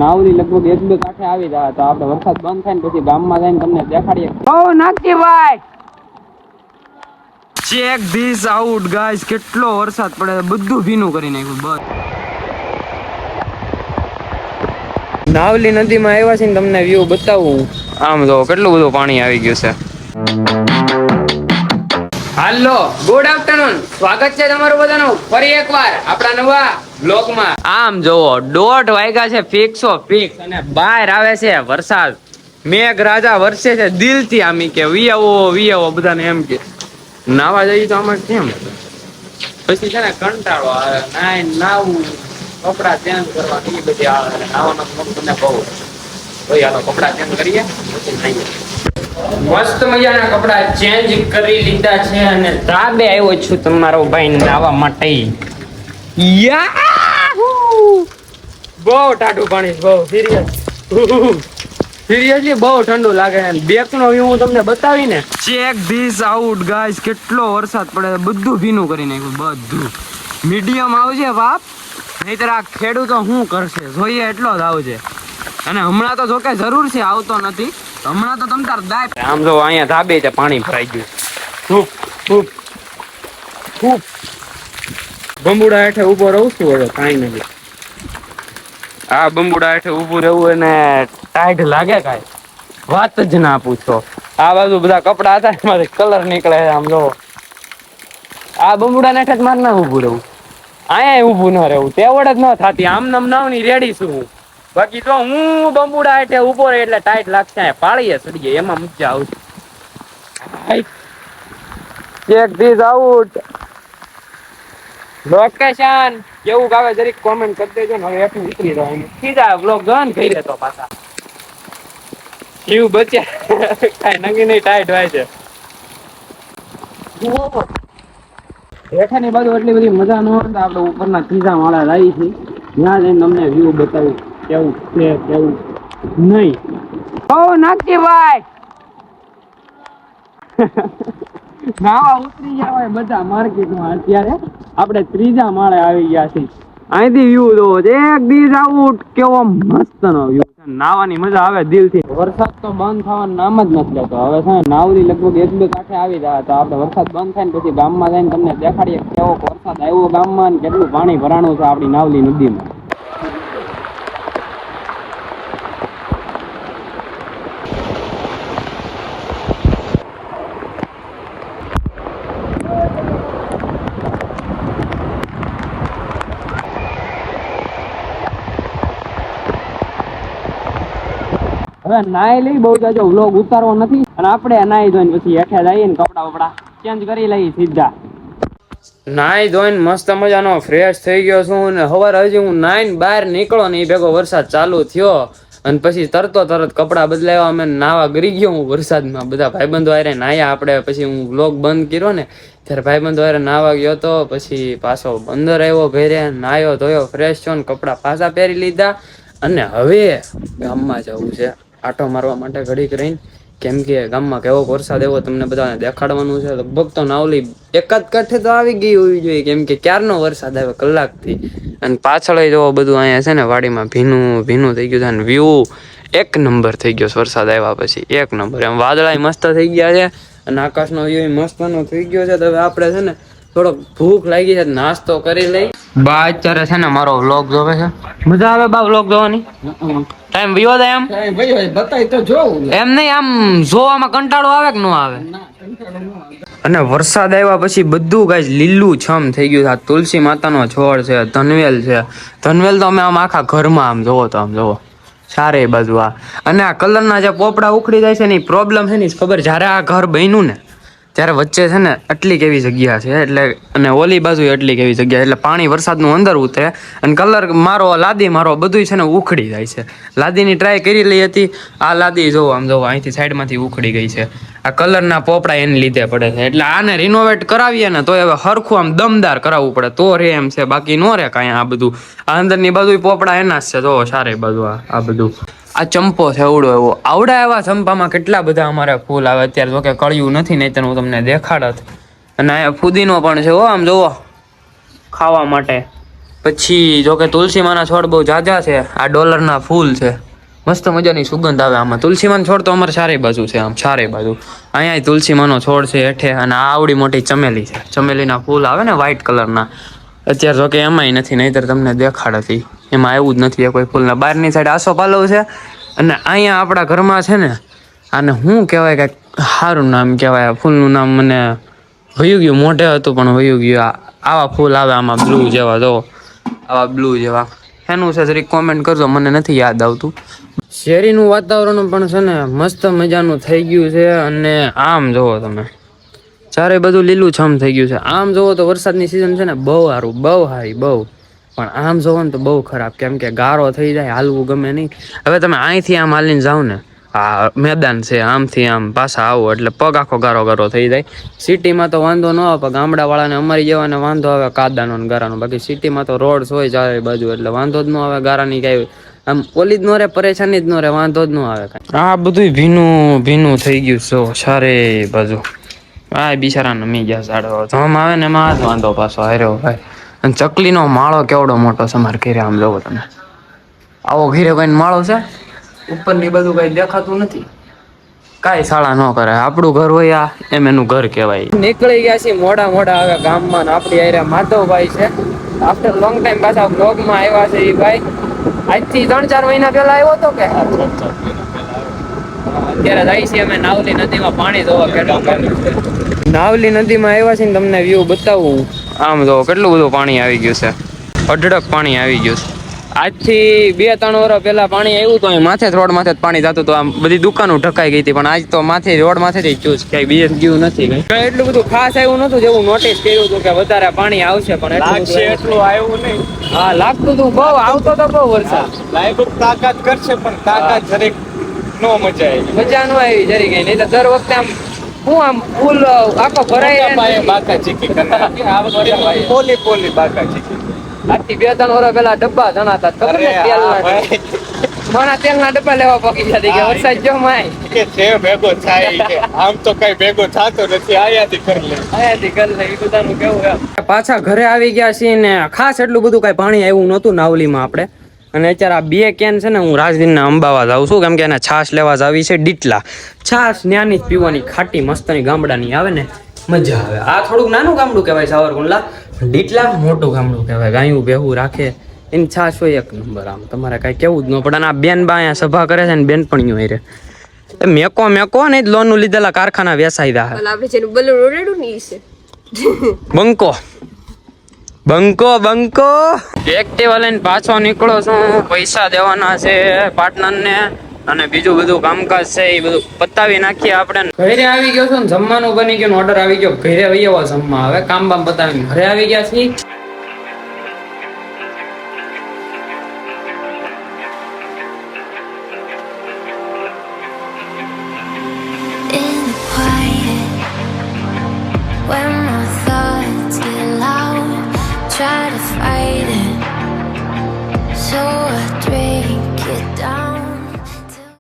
નાવલી લગભગ એક બે કાંઠે આવી જાય તો આપણે વરસાદ બંધ થાય ને પછી ગામમાં જઈને તમને દેખાડીએ. ઓ Nagjibhai, check this out guys, કેટલો વરસાદ પડે, બધું ભીનું કરી નાખ્યું. બસ નાવલી નદીમાં આવ્યા છે ને તમને વ્યૂ બતાવું. આમ જો કેટલું બધું પાણી આવી ગયું છે. હાલો, ગુડ આફ્ટરનૂન, સ્વાગત છે તમારું બધાનું ફરી એકવાર આપણા નવા બ્લોગમાં. આમ જોવો 1:30 વાગ્યા છે ફિક્સો ફિક્સ અને બહાર આવે છે વરસાદ. મેઘ રાજા વરસે છે દિલથી. આમી કે વી આવો બધાને એમ કે નાવા જઈએ તો આમાં કેમ પછી છે ને કંટાળો આવે. નાવું, કપડા ચેન્જ કરવા એ બધી આવે. નાવાનો મને બહુ ભાઈ, હાલો કપડા ચેન્જ કરીએ પછી નાઈએ. મસ્ત મજાના કપડા ચેન્જ કરી લીધા છે અને તાબે આવ્યો છું તમારો ભાઈ નાવા માટે. બહુ ટાઢું પાણી, બહુ સિરિયસલી બહુ ઠંડુ લાગે. બેક નો વ્યૂ હું તમને બતાવી ને. ચેક ધીસ આઉટ ગાઈસ, કેટલો વરસાદ પડે, બધું ભીનું કરી નાખ્યું. બધું મીડિયમ આવશે બાપ, નહીતર આ ખેડૂતો શું કરશે જોઈએ એટલો જ આવશે. અને હમણાં તો જોકે જરૂર છે, આવતો નથી હમણાં તો તમ તાર દાય. આમ જો અહીંયા ધાબે છે પાણી ભરાઈ ગયું. ખૂબ ખૂબ ખૂબ બંબુડા હેઠે ઉભો રહું છું હવે, કાંઈ નથી. આ બંબુડા હેઠે ઉભું રહેવું અને ટાઈટ લાગે કાંઈ વાત જ ના પૂછો. આ બાજુ બધા કપડા હતા એમાંથી કલર નીકળે. આમ જો આ બંબુડા હેઠે જ મારે ના ઉભું રહેવું, અહીંયા ઉભું ન રહેવું, તેવડ જ ન થતી. આમ નમ નાવની રેડી છું હું. બાકી તો હું બંબુડા હેઠે ઉભો રહે એટલે ટાઈટ લાગશે, પાળીએ સડીએ એમાં મજા આવશે. ચેક ધીસ આઉટ લોકેશન કેવું ગાવે જરીક કોમેન્ટ કરી દેજો ને. હવે એટલું ઉતરી રહ્યો સીધા બ્લોગ ગન થઈ રહેતો પાછા જીવ બચ્યા કાંઈ નંગી નહીં ટાઈટ હોય છે. હેઠાની બાજુ એટલી બધી મજા ન હોય તો આપણે ઉપરના ત્રીજા માળા લાવી છીએ, ત્યાં જઈને તમને વ્યૂ બતાવ્યું કેવું છે કેવું નહીં. ઓ નાગજીભાઈ, નાવા ઉતરી ગયા હોય બધા માર્કેટમાં. અત્યારે આપણે ત્રીજા માળે આવી ગયા છીએ. અહીંથી વ્યૂ જોવો, એક દિવસ આવું કેવો મસ્ત નો વ્યૂ છે. નાવાની મજા આવે દિલથી. વરસાદ તો બંધ થવાનું નામ જ નથી લેતો. હવે છે નાવલી લગભગ એક બે કાંઠે આવી જાય તો આપણે વરસાદ બંધ થાય ને પછી ગામમાં જઈને તમને દેખાડીએ કેવો વરસાદ આવ્યો ગામમાં ને કેટલું પાણી ભરાણું છે આપણી નાવલી નદીમાં. હવે નાઈ લઈ, બહુ જાજો વ્લોગ ઉતારવો નથી અને આપણે નાઈ ધોઈને પછી હેઠે જઈએ ને કપડા વપડા ચેન્જ કરી લઈએ સીધા. નાઈ ધોઈને મસ્ત મજાનો ફ્રેશ થઈ ગયો છું ને સવારે હજી હું નાઈને બહાર નીકળો ને એ ભેગો વરસાદ ચાલુ થયો અને પછી તરત કપડા બદલાવ્યા. અમે નાવા ગરી ગયો હું વરસાદમાં. બધા ભાઈબંધો હારે નાયા આપણે. પછી હું વ્લોગ બંધ કર્યો ને ત્યારે ભાઈબંધો હારે નાવા ગયો તો પછી પાછો અંદર આવ્યો ઘરે, નાયો ધોયો, ફ્રેશ થયો ને કપડા પાછા પહેરી લીધા અને હવે ગામમાં જવું છે આટો મારવા માટે ઘડીક રહીને. કેમ કે ગામમાં કેવો વરસાદ એવો તમને બધાને દેખાડવાનું છે. લગભગ તો નાવલી એકાદ કાંઠે તો આવી ગઈ હોવી જોઈએ, કેમ કે ક્યારનો વરસાદ આવે કલાકથી. અને પાછળ જોવો બધું અહીંયા છે ને વાડીમાં ભીનું ભીનું થઈ ગયું છે અને વ્યૂ એક નંબર થઈ ગયો વરસાદ આવ્યા પછી. એક નંબર એમ વાદળા મસ્ત થઈ ગયા છે અને આકાશનો વ્યૂ મસ્તનો થઈ ગયો છે. તો હવે આપણે છે ને થોડોક ભૂખ લાગી છે, નાસ્તો કરી લઈ. બા અત્યારે છે ને મારો વ્લોગ જોવે છે. મજા આવે બા વ્લોગ જોવાની? ટાઈમ વયો જાય એમ બતાય તો જોવું એમ નહીં, આમ જોવામાં કંટાળો આવે કે ન આવે? અને વરસાદ આવ્યા પછી બધું ગાઈસ લીલું છમ થઈ ગયું. આ તુલસી માતાનો છોડ છે, ધનવેલ છે. ધનવેલ તો અમે આમ આખા ઘરમાં આમ જોવો તો આમ જોવો ચારે બાજુ. આ અને આ કલરના જે પોપડા ઉખડી જાય છે ને એ પ્રોબ્લેમ છે ને ખબર. જ્યારે આ ઘર બન્યું ને ત્યારે વચ્ચે છે ને એટલી કેવી જગ્યા છે એટલે, અને ઓલી બાજુ એટલી કેવી જગ્યા એટલે પાણી વરસાદનું અંદર ઉતરે અને કલર મારો લાદી મારો બધું છે ને ઉખડી જાય છે. લાદીની ટ્રાય કરી લઈ હતી, આ લાદી જોવો આમ જોવો અહીંથી સાઈડમાંથી ઉખડી ગઈ છે. આ કલરના પોપડા એને લીધે પડે છે. એટલે આને રિનોવેટ કરાવીએ ને તો હવે હરખું આમ દમદાર કરાવવું પડે તો રે એમ છે, બાકી નો રે કાંઈ. આ બધું આ અંદરની બાજુ પોપડા એના જ છે જોવો સારે બાજુ. આ બધું આ ચંપો છે એવડો એવો, આવડા એવા ચંપામાં કેટલા બધા અમારે ફૂલ આવે. અત્યારે જો કે કળિયું નથી, નહીં તો હું તમને દેખાડત. અને અહીંયા ફુદીનો પણ છે હો, આમ જોવો ખાવા માટે. પછી જો કે તુલસીમાના છોડ બહુ જાજા છે. આ ડોલરના ફૂલ છે, મસ્ત મજાની સુગંધ આવે આમાં. તુલસીમાનો છોડ તો અમારે ચારે બાજુ છે, આમ ચારે બાજુ. અહીંયા તુલસીમાનો છોડ છે હેઠે, અને આ આવડી મોટી ચમેલી છે. ચમેલીના ફૂલ આવે ને વ્હાઈટ કલરના, અત્યારે જો કે એમાંય નથી, નહીંતર તમને દેખાડતી. એમાં એવું જ નથી કોઈ ફૂલના. બહારની સાઈડ આસોપાલવ છે, અને અહીંયા આપણા ઘરમાં છે ને, આને શું કહેવાય, કાંઈક સારું નામ કહેવાય. ફૂલનું નામ મને વયું ગયું, મોઢે હતું પણ વયું ગયું. આવા ફૂલ આવે આમાં બ્લુ જેવા, જો આવા બ્લુ જેવા. એનું છે જરીક કોમેન્ટ કરજો, મને નથી યાદ આવતું. શેરીનું વાતાવરણ પણ છે ને મસ્ત મજાનું થઈ ગયું છે. અને આમ જોવો તમે, ચારે બધું લીલું છમ થઈ ગયું છે. આમ જોવો તો વરસાદની સિઝન છે ને બહુ સારું, બહુ સારી, બહુ. પણ આમ જોવો ને તો બહુ ખરાબ, કેમ કે ગારો થઈ જાય, હાલવું ગમે નહીં. હવે તમે અહીંથી આમ હાલીને જાઓ ને, આ મેદાન છે, આમથી આમ પાછા આવો એટલે પગ આખો ગારો ગારો થઈ જાય. સિટીમાં તો વાંધો ન આવે, પણ ગામડાવાળાને અમારી જેવાને વાંધો આવે કાદાનો ને ગારાનો. બાકી સિટીમાં તો રોડ્સ હોય ચારે બાજુ, એટલે વાંધો જ ન આવે. ગારાની કાંઈ આમ ઓલી જ ન રહે, પરેશાની જ ન રહે, વાંધો જ ન આવે કાંઈ. આ બધું ભીનું ભીનું થઈ ગયું છે સારે બાજુ. આ બિચારા નમી ગયા ઝાડવા, જમ આવે ને એમાં જ વાંધો પાછો હાર્યો ભાઈ. અને ચકલીનો માળો કેવડો મોટો છે અમારે ઘેરે, આમ જોવો તમે. આવો ઘેરે કઈ માળો છે, ઉપરની બધું કઈ દેખાતું નથી. કાંઈ શાળા ન કરે, આપણું ઘર હોય આ, એમ એનું ઘર કહેવાય. નીકળી ગયા છીએ મોડા મોડા હવે ગામમાં. આપણી આરે માધવભાઈ છે, આફ્ટર લોંગ ટાઈમ પાછા બ્લોગમાં આવ્યા છે. એ ભાઈ આજથી 3-4 મહિના પહેલા આવ્યો હતો કે અત્યારે જાય છે અમે નાવલી નદીમાં પાણી ધોવા. કેટલું નાવલી નદીમાં આવ્યા છે ને, તમને વ્યૂ બતાવું. આમ જો કેટલું બધું પાણી આવી ગયું છે, અઢળક પાણી આવી ગયું છે. આજથી 2-3 વર્ષ પહેલા પાણી આવ્યું તો માથે રોડ માથે જ પાણી જતું હતું. આમ બધી દુકાનો ઢકાઈ ગઈ હતી, પણ આજ તો માથે રોડ માથે જ ગયું છે, ક્યાંય બીજે ગયું નથી. એટલું બધું ખાસ આવ્યું નતું જેવું નોટિસ કર્યું હતું કે વધારે પાણી આવશે, પણ એટલું આવ્યું નહીં. હા, લાગતું હતું બહુ આવતો તો બહુ વરસાદ. લાગ્યું તાકાત કરશે, પણ તાકાત જરીક નો મજા આવી. મજા નો આવી જરી કઈ, નહીં તો દર વખતે આમ હું આમ ફૂલ આખો ભરાય બાકા ચીકી પોલી પોલી બાકા ચીકી. આજથી 2-3 વર્ષ પહેલા ડબ્બા જણાતા મારા તેલના ડબ્બા લેવા પકી જતી કે વરસાદ જો માય કે છે ભેગો થાય કે આમ તો કઈ ભેગો થતો નથી, આયાથી કરી લે એ બધાનું કેવું. પાછા ઘરે આવી ગયા છીએ ને, ખાસ એટલું બધું કઈ પાણી આવ્યું નતું નાવલીમાં આપણે. અને અત્યારે આ 2 કેન છે ને, હું રાજદીનના અંબાવા જાઉં છું, કેમ કે એને છાશ લેવા જ આવી છે. ડીટલા છાશ ન્યાની જ પીવાની, ખાટી મસ્તની ગામડાની આવે ને, મજા આવે. આ થોડુંક નાનું ગામડું કહેવાય સાવરકુંડલા, ડીટલા મોટું ગામડું કહેવાય. ગાયું બેહું રાખે, એની છાશ હોય 1 નંબર. આમ તમારે કાંઈ કેવું જ ન પડે. અને આ બેન બા અહીંયા સભા કરે છે ને, બેનપણીઓ રે મેકો ને લોનનું લીધેલા કારખાના વેસાયદા બંકો બંકો એક્ટિવા લઈને પાછો નીકળો છું. પૈસા દેવાના છે પાર્ટનરને, અને બીજું બધું કામકાજ છે એ બધું પતાવી નાખીએ આપણે. ઘરે આવી ગયો છું ને, જમવાનું બની ગયું, ઓર્ડર આવી ગયો. ઘરે આવી જવા જમવા. હવે કામ બામ પતાવીને ઘરે આવી ગયા છીએ.